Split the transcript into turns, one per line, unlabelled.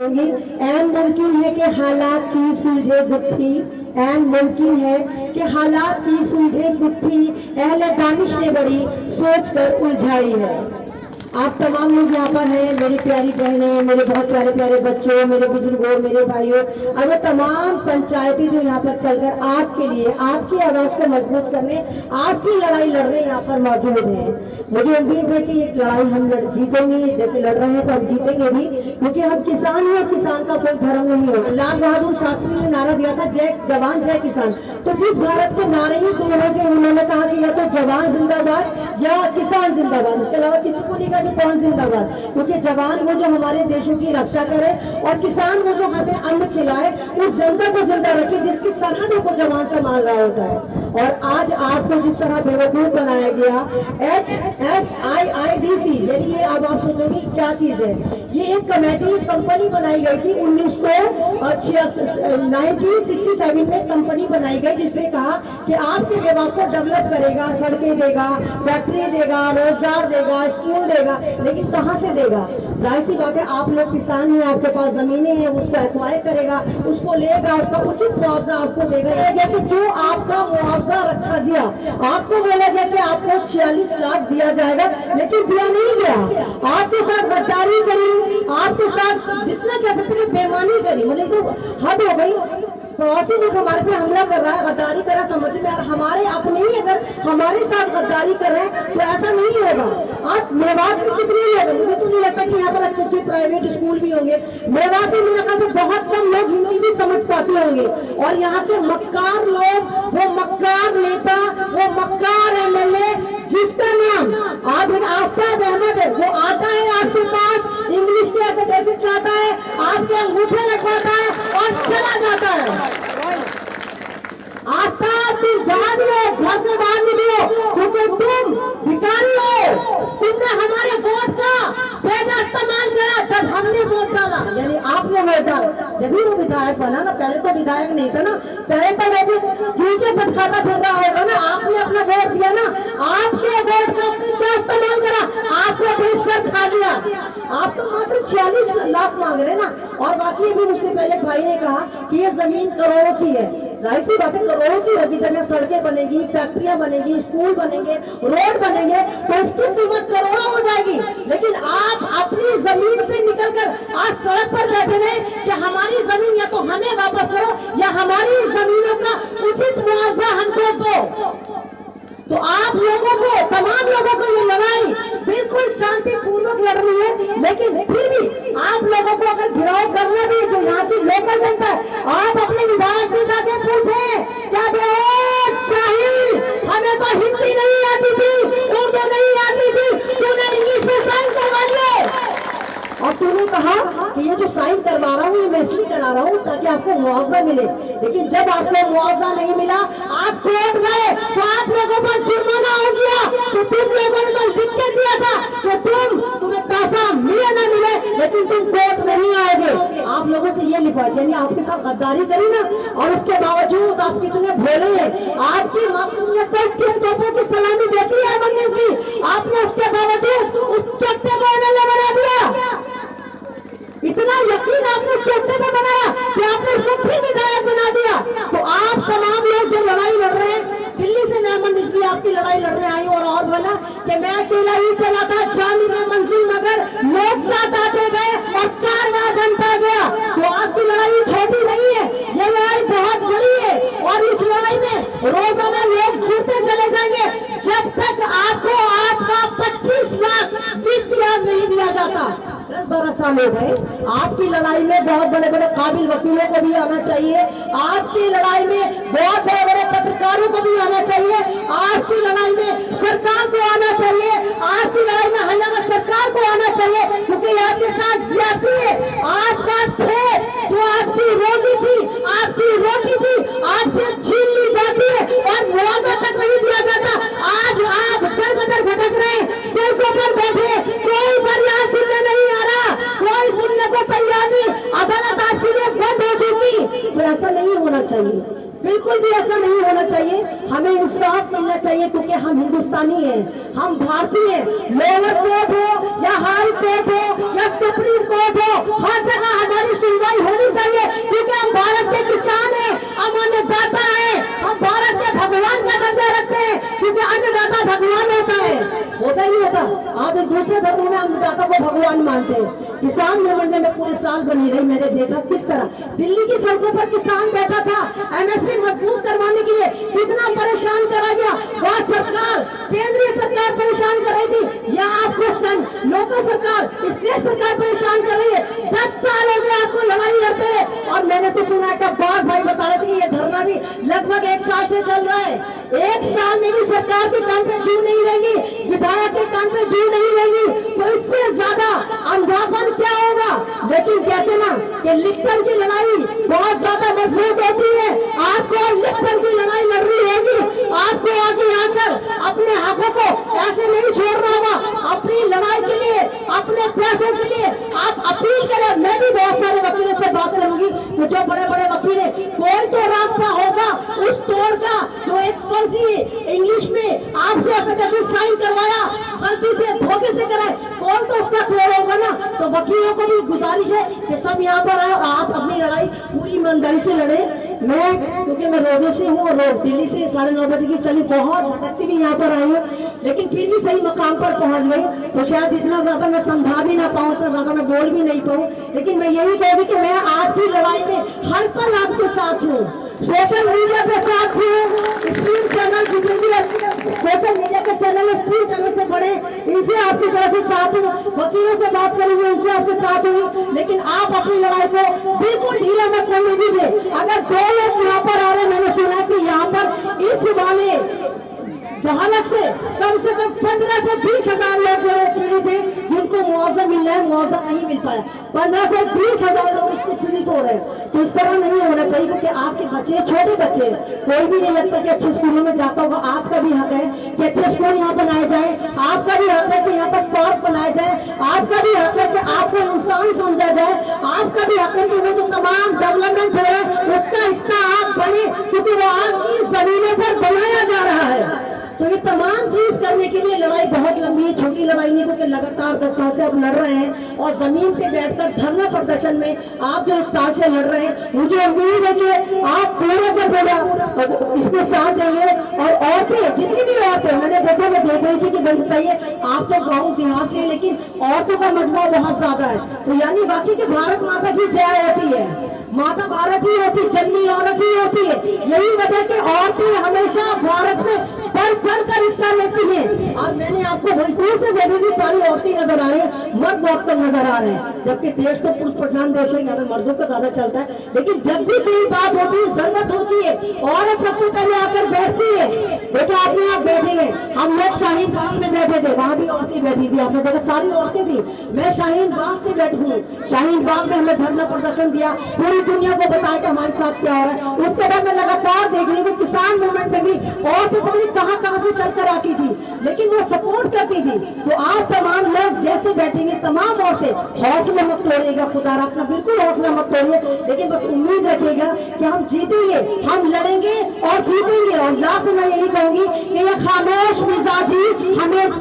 ऐन मुमकिन है कि हालात की सुलझे गुत्थी, ऐन मुमकिन है कि हालात की सुलझे गुत्थी अहले दानिश ने बड़ी सोच कर उलझाई है। आप तमाम लोग यहाँ पर हैं, मेरी प्यारी बहनें, मेरे बहुत प्यारे प्यारे बच्चों, मेरे बुजुर्गों, मेरे भाइयों और वो तमाम पंचायती जो यहाँ पर चलकर आपके लिए आपकी आवाज को मजबूत करने, आपकी लड़ाई लड़ने यहाँ पर मौजूद हैं। मुझे उम्मीद है कि ये लड़ाई हम जीतेंगे, जैसे लड़ रहे हैं तो हम जीतेंगे भी, क्योंकि हम किसान हैं और किसान का कोई धर्म नहीं होगा। लाल बहादुर शास्त्री ने नारा दिया था, जय जवान जय किसान। तो जिस भारत के नारे ही दो हो गए, उन्होंने कहा कि या तो जवान जिंदाबाद या किसान जिंदाबाद, उसके अलावा किसी को नहीं कहा कि कौन जिंदाबाद, क्योंकि जवान वो जो हमारे देशों की रक्षा करे और किसान वो जो हमें अन्न खिलाए, उस जनता को जिंदा रखे जिसकी सरहदों को जवान संभाल रहा होता है। और आज आपको जिस तरह बेवकूफ बनाया गया, HSIIDC, यानी ये अब आप सोचोगे क्या चीज है, ये एक कमेटी कंपनी बनाई गई थी 1967 में कंपनी बनाई गई, जिसने कहा कि आपके विभाग को डेवलप करेगा, सड़कें देगा, फैक्ट्री देगा, रोजगार देगा, स्कूल देगा, लेकिन कहां से देगा? जाहिर सी बात है, आप लोग किसान हैं, आपके पास जमीनें हैं, उसको एक्वायर करेगा, उसको लेगा, उसका उचित मुआवजा आपको देगा। कि जो आपका मुआवजा रखा गया, आपको बोला गया कि आपको 46 लाख दिया जाएगा, लेकिन दिया नहीं गया। आपके साथ गद्दारी करी, आपके साथ जितना कह सकते हैं बेईमानी करी, मतलब तो हद हो गई। पड़ोसी मुल्क हमारे पे हमला कर रहा है, गद्दारी कर रहा है, समझ में आ रहा, हमारे अपने ही अगर हमारे साथ गद्दारी कर रहे हैं तो ऐसा नहीं होगा। आज मेवात में कितनी लोग, मुझे तो नहीं लगता कि यहाँ पर अच्छे अच्छे प्राइवेट स्कूल भी होंगे। मेवात में मेरे ख्याल से बहुत कम लोग हिंदी भी समझ पाते होंगे, और यहाँ के मक्कार लोग, वो मक्कार नेता, वो मक्कार MLA जिसका नाम आफ्ताब अहमद है, वो आता है आपके पास, इंग्लिश के एकेडमिक्स आता है, आपके अंगूठे लगवाता है और चला जाता है। आफ्ताब तुम जा दियो, घर से बाहर निकलो, क्योंकि तुम भिखारी हो। तुमने हमारे वोट का बेजा इस्तेमाल करा जब हमने वोट डाला, यानी आपने वोट डाला, जब ही वो विधायक बना ना, पहले तो विधायक नहीं था ना, पहले तो वो भी जूते पर खाता फिर रहा होगा ना। आपने अपना वोट दिया ना, आपके वोट का आपने क्या इस्तेमाल करा, आपको बेचकर खा लिया। आप तो मात्र 46 लाख मांग रहे ना, और बाकी भी मुझसे पहले भाई ने कहा कि ये जमीन करोड़ों की है। जाहिर सी बात है करोड़ों की होगी, जब यहाँ सड़कें बनेगी, फैक्ट्रियां बनेगी, स्कूल बनेंगे, रोड बनेंगे, तो इसकी कीमत करोड़ों हो जाएगी। लेकिन आप अपनी जमीन से निकलकर आज सड़क पर बैठे हैं कि हमारी जमीन या तो हमें वापस करो या हमारी जमीनों का उचित मुआवजा हमको दो। तो आप लोगों को, तमाम लोगों को ये लड़ाई बिल्कुल शांतिपूर्वक लड़नी है, लेकिन फिर भी आप लोगों को अगर घिराव करना भी, जो यहाँ की लोकल जनता है, आप अपने विधायक से जाके पूछे क्या चाहिए, हमें तो हिंदी नहीं आती थी, उर्दू नहीं आती थी, तूने इंग्लिश में साइन करवा लिए, और तूने कहा कि ये जो साइन करवा रहा हूँ ये मैं इसलिए करा रहा हूँ ताकि आपको मुआवजा मिले। लेकिन जब आपको मुआवजा नहीं मिला, आप कोर्ट गए तो आप लोगों पर जुर्माना हो गया। तो तुम लोगों ने तो लिख के दिया था कि तुम्हें पैसा मिले ना मिले, लेकिन तुम कोर्ट नहीं आओगे। आप लोगों से ये लिखवा, यानी आपके साथ गद्दारी करी ना, और उसके बावजूद आप कितने भोले हैं। आपकी मासूमियत को किस तोपों की सलामी देती है मंगेश जी, आपने उसके बावजूद उस चट्टे को MLA बना दिया। इतना यकीन आपने उस चट्टे पे बनाया कि आपने उसको फिर विधायक बना दिया। तो आप तमाम लोग जो लड़ाई लड़ रहे हैं, दिल्ली से मैं इसलिए आपकी लड़ाई लड़ने आई, और बोला कि मैं अकेला ही चला था, जानी में मंजिल मगर लोग साथ आते गए और कारवां बनता गया। तो आपकी लड़ाई छोटी नहीं है, ये लड़ाई बहुत बड़ी है, और इस लड़ाई में रोजाना लोग जुड़ते चले जाएंगे जब तक आपको आपका 25 लाख वित्तीय नहीं दिया जाता। 10-12 साल हो गए। आपकी लड़ाई में बहुत बड़े बड़े काबिल वकीलों को भी आना चाहिए, आपकी लड़ाई में बहुत बड़े बड़े पत्रकारों को भी आना चाहिए, आपकी लड़ाई में सरकार को आना चाहिए, आपकी लड़ाई में हरियाणा सरकार को आना चाहिए, क्योंकि आपके साथ ज्यादती है। आपका खेत जो आपकी रोजी थी, आपकी रोटी थी, आपसे छीन ली जाती है और मुआवजा तक नहीं दिया जाता। आज आप दर बदर भटक रहे हैं, सड़कों पर बैठे, कोई फरियाद सुनने नहीं आ रहा, कोई सुनने को तैयार नहीं, अदालत आपके लिए बंद हो चुकी। तो ऐसा नहीं होना चाहिए, बिल्कुल भी ऐसा नहीं होना चाहिए। हमें इंसाफ मिलना चाहिए, क्योंकि हम हिंदुस्तानी हैं, हम भारतीय हैं। लोअर कोर्ट हो या हाई कोर्ट हो या सुप्रीम कोर्ट हो, हर जगह हमारी धर्मों में अन्नदाता को भगवान मानते हैं। किसान मूवमेंट में पूरे साल बनी रही, मैंने देखा किस तरह दिल्ली की सड़कों पर किसान बैठा था एमएसपी मजबूत करवाने के लिए, कितना परेशान करा गया। वह सरकार, केंद्रीय सरकार परेशान कर रही थी या आपको लोकल सरकार, स्टेट सरकार परेशान कर रही है। 10 साल हो गए आपको लड़ाई लड़ते हुए। और मैंने तो सुना है कि अब्बास भाई बता रहे थे कि ये धरना भी लगभग 1 साल से चल रहा है। 1 साल में भी सरकार के कान पे जू नहीं रहेगी, विधायक के कान पे जू नहीं रहेगी, तो इससे ज्यादा अंधापन क्या होगा। लेकिन कहते ना कि लिप्टन की लड़ाई बहुत ज्यादा मजबूत होती है। आपको लिप्टन की लड़ाई लड़नी होगी, आपको आगे आकर अपने हाथों को ऐसे नहीं छोड़ना होगा। अपनी लड़ाई के लिए, अपने पैसों के लिए आप अपील करें। मैं भी बहुत सारे वकीलों से बात करूंगी, तो जो बड़े बड़े वकील है, कोई तो रास्ता होगा उस तोड़ का, जो एक फर्जी इंग्लिश में आपसे एफिडेविट साइन करवाया, गलती से धोखे से कराए, कौन तो उसका तोड़ होगा ना। तो वकीलों को भी गुजारिश है कि सब यहाँ पर आए, आप अपनी लड़ाई पूरी ईमानदारी से लड़े। मैं क्योंकि मैं रोजे से हूँ और दिल्ली से 9:30 बजे की चली, बहुत भटकती भी यहाँ पर आई हूँ, लेकिन फिर भी सही मकाम पर पहुंच गई। तो शायद इतना ज्यादा मैं समझा भी ना पाऊँ, इतना ज्यादा मैं बोल भी नहीं पाऊँ, लेकिन मैं यही कहूँगी कि मैं आपकी लड़ाई में हर पल आपके साथ हूँ। सोशल मीडिया के साथ हूँ, स्ट्रीम चैनल, सोशल मीडिया के चैनल, स्ट्रीम चैनल से बड़े, इनसे आपकी तरफ से साथ हूँ। वकीलों से बात करेंगे, उनसे आपके साथ हुई, लेकिन आप अपनी लड़ाई को बिल्कुल ढीला मत करने दीजिए। अगर 2 लोग यहाँ पर आ रहे, मैंने सुना कि यहाँ पर इस वाले जहालत से कम 15 से 20 हजार लोग जो पीड़ित हैं, जिनको मुआवजा मिल रहा है, मुआवजा नहीं मिल पाया। 15 से 20 हजार लोग इससे पीड़ित हो रहे हैं। तो इस तरह नहीं होना चाहिए, क्योंकि आपके बच्चे, छोटे बच्चे, कोई भी नहीं लगता कि अच्छे स्कूलों में जाता होगा। आपका भी हक है कि अच्छे स्कूल यहाँ बनाए जाए, आपका भी हक है कि यहाँ पर पार्क बनाए जाए, आपका भी हक है कि आपको इंसान समझा जाए, आपका भी हक है कि वो जो तमाम डेवलपमेंट हो रहा है उसका हिस्सा आप बने, क्योंकि वो आपकी जमीनों पर बनाया जा रहा है। तो ये तमाम चीज करने के लिए लड़ाई बहुत लंबी है, छोटी लड़ाई नहीं, क्योंकि लगातार 10 साल से आप लड़ रहे हैं। और जमीन पे बैठकर धरना प्रदर्शन में आप जो 1 साल से लड़ रहे हैं, मुझे उम्मीद है कि आप पूरे का पूरा इसमें साथ देंगे। और औरतें, जितनी भी औरतें मैंने देखा, मैं देख रही थी कि भाई बताइए, आप तो गाँव देहात से, लेकिन औरतों का मजबूर बहुत ज्यादा है। तो यानी बाकी की भारत माता की जय होती है, माता भारत ही होती, जन्मी औरत ही होती है। यही वजह कि औरतें हमेशा भारत में बढ़ चढ़कर हिस्सा लेती हैं। और मैंने आपको दूर से देखी थी, सारी औरतें नजर आ रही है, मर्द बहुत कम नजर आ रहे हैं। जबकि देश तो पुरुष प्रधान देश है, यहाँ पे मर्दों का ज्यादा चलता है। लेकिन जब भी कोई बात होती है, जरूरत होती है, औरत सबसे पहले आकर बैठती है। देखो आपने आप बैठेंगे, हम लोग शाहीन बाग में बैठे थे, वहां भी औरतें बैठी थी, आपने देखा सारी औरतें थी। मैं शाहीन बाग से बैठूं, शाहीन बाग में हमने धरना प्रदर्शन दिया, पूरी दुनिया को बताया कि हमारे साथ क्या हो रहा है। उसके बाद मैं लगातार देख रही हूँ किसान मूवमेंट में भी औरतें कहां से चलकर आती थी, लेकिन वो सपोर्ट करती थी। तो आप तमाम लोग जैसे बैठेंगे, तमाम औरतें, हौसला मत तोड़िएगा, खुदा अपना बिल्कुल हौसला मत तोड़िए, लेकिन बस उम्मीद रखिएगा कि हम जीतेंगे, हम लड़ेंगे और जीतेंगे। और लास्ट में मैं यही कहूंगी कि ये खामोश मिजाजी हमें